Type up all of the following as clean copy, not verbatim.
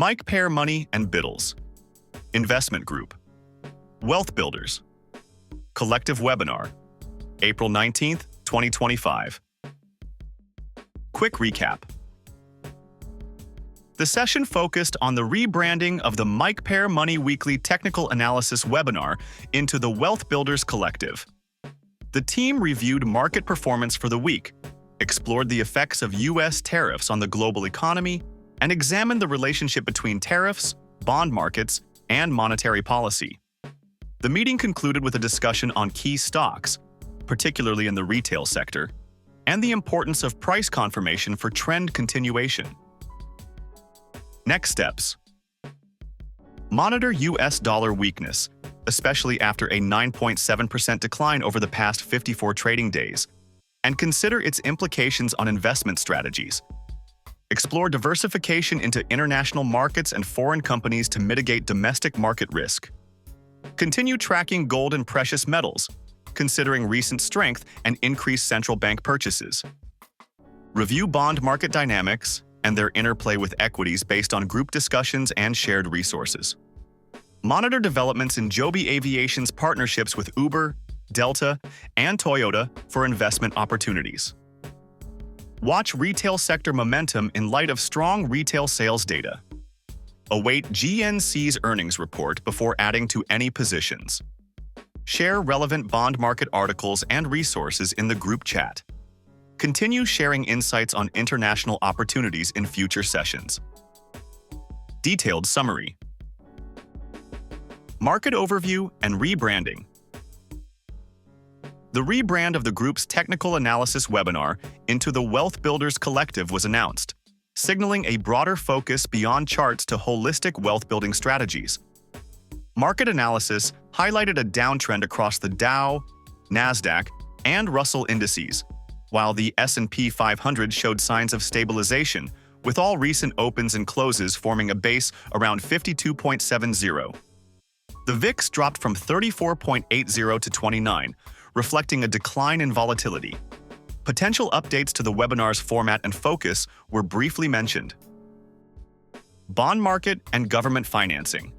Mike Pair Money and Biddles. Investment Group. Wealth Builders. Collective Webinar. April 19th, 2025. Quick recap. The session focused on the rebranding of the Mike Pair Money Weekly Technical Analysis webinar into the Wealth Builders Collective. The team reviewed market performance for the week, explored the effects of U.S. tariffs on the global economy, and examined the relationship between tariffs, bond markets, and monetary policy. The meeting concluded with a discussion on key stocks, particularly in the retail sector, and the importance of price confirmation for trend continuation. Next steps. Monitor U.S. dollar weakness, especially after a 9.7% decline over the past 54 trading days, and consider its implications on investment strategies. Explore diversification into international markets and foreign companies to mitigate domestic market risk. Continue tracking gold and precious metals, considering recent strength and increased central bank purchases. Review bond market dynamics and their interplay with equities based on group discussions and shared resources. Monitor developments in Joby Aviation's partnerships with Uber, Delta, and Toyota for investment opportunities. Watch retail sector momentum in light of strong retail sales data. Await GNC's earnings report before adding to any positions. Share relevant bond market articles and resources in the group chat. Continue sharing insights on international opportunities in future sessions. Detailed summary. Market overview and rebranding. The rebrand of the group's technical analysis webinar into the Wealth Builders Collective was announced, signaling a broader focus beyond charts to holistic wealth-building strategies. Market analysis highlighted a downtrend across the Dow, Nasdaq, and Russell indices, while the S&P 500 showed signs of stabilization, with all recent opens and closes forming a base around 52.70. The VIX dropped from 34.80 to 29, reflecting a decline in volatility. Potential updates to the webinar's format and focus were briefly mentioned. Bond market and government financing.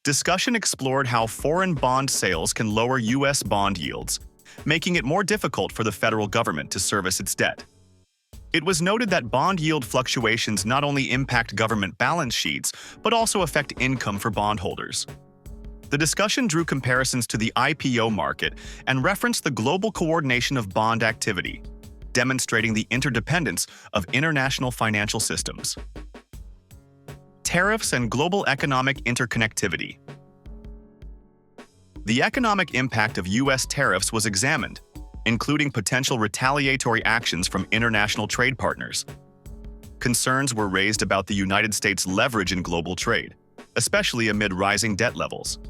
Discussion explored how foreign bond sales can lower U.S. bond yields, making it more difficult for the federal government to service its debt. It was noted that bond yield fluctuations not only impact government balance sheets, but also affect income for bondholders. The discussion drew comparisons to the IPO market and referenced the global coordination of bond activity, demonstrating the interdependence of international financial systems. Tariffs and global economic interconnectivity. The economic impact of U.S. tariffs was examined, including potential retaliatory actions from international trade partners. Concerns were raised about the United States' leverage in global trade, especially amid rising debt levels.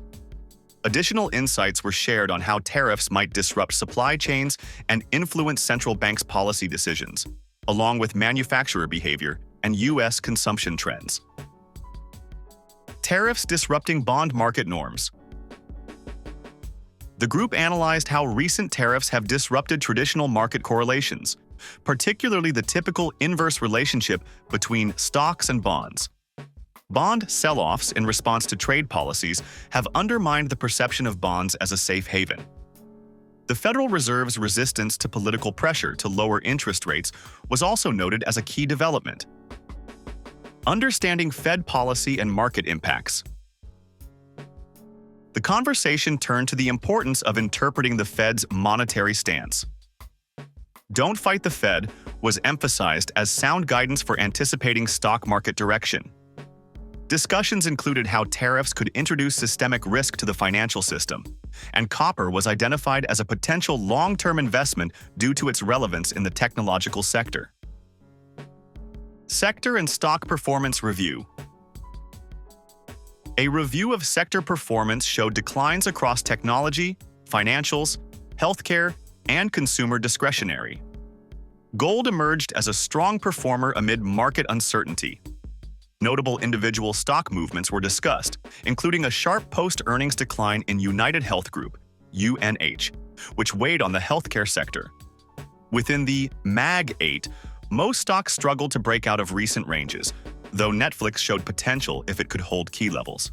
Additional insights were shared on how tariffs might disrupt supply chains and influence central banks' policy decisions, along with manufacturer behavior and U.S. consumption trends. Tariffs disrupting bond market norms. The group analyzed how recent tariffs have disrupted traditional market correlations, particularly the typical inverse relationship between stocks and bonds. Bond sell-offs in response to trade policies have undermined the perception of bonds as a safe haven. The Federal Reserve's resistance to political pressure to lower interest rates was also noted as a key development. Understanding Fed policy and market impacts. The conversation turned to the importance of interpreting the Fed's monetary stance. "Don't fight the Fed" was emphasized as sound guidance for anticipating stock market direction. Discussions included how tariffs could introduce systemic risk to the financial system, and copper was identified as a potential long-term investment due to its relevance in the technological sector. Sector and stock performance review. A review of sector performance showed declines across technology, financials, healthcare, and consumer discretionary. Gold emerged as a strong performer amid market uncertainty. Notable individual stock movements were discussed, including a sharp post-earnings decline in United Health Group, UNH, which weighed on the healthcare sector. Within the MAG 8, most stocks struggled to break out of recent ranges, though Netflix showed potential if it could hold key levels.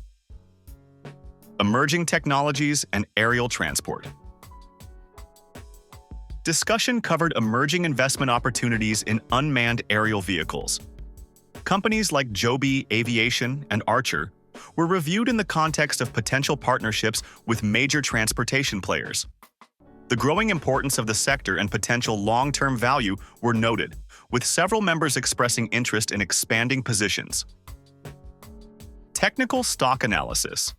Emerging technologies and aerial transport. Discussion covered emerging investment opportunities in unmanned aerial vehicles. Companies like Joby Aviation and Archer were reviewed in the context of potential partnerships with major transportation players. The growing importance of the sector and potential long-term value were noted, with several members expressing interest in expanding positions. Technical stock analysis.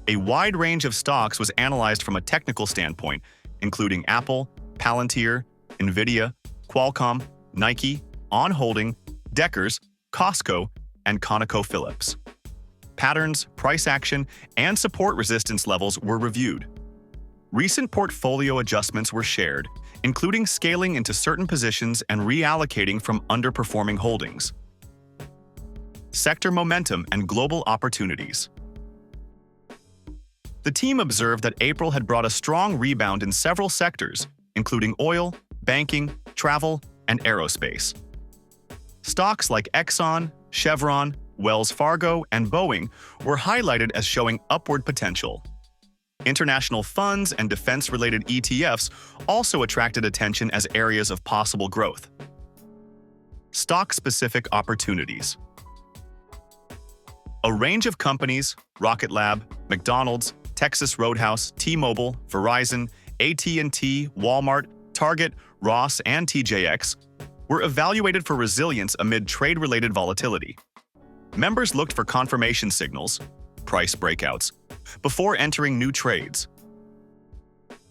A wide range of stocks was analyzed from a technical standpoint, including Apple, Palantir, NVIDIA, Qualcomm, Nike, On Holding, Deckers, Costco, and ConocoPhillips. Patterns, price action, and support resistance levels were reviewed. Recent portfolio adjustments were shared, including scaling into certain positions and reallocating from underperforming holdings. Sector momentum and global opportunities. The team observed that April had brought a strong rebound in several sectors, including oil, banking, travel, and aerospace. Stocks like Exxon, Chevron, Wells Fargo, and Boeing were highlighted as showing upward potential. International funds and defense-related ETFs also attracted attention as areas of possible growth. Stock-specific opportunities. A range of companies, Rocket Lab, McDonald's, Texas Roadhouse, T-Mobile, Verizon, AT&T, Walmart, Target, Ross, and TJX, were evaluated for resilience amid trade-related volatility. Members looked for confirmation signals, price breakouts, before entering new trades.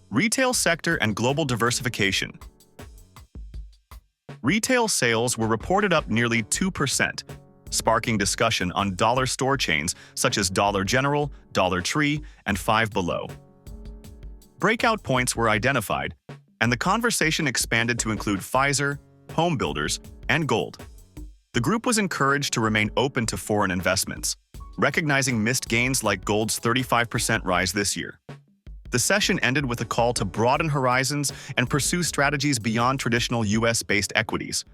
Retail sector and global diversification. Retail sales were reported up nearly 2%, sparking discussion on dollar store chains such as Dollar General, Dollar Tree, and Five Below. Breakout points were identified, and the conversation expanded to include Pfizer, home builders, and gold. The group was encouraged to remain open to foreign investments, recognizing missed gains like gold's 35% rise this year. The session ended with a call to broaden horizons and pursue strategies beyond traditional U.S.-based equities,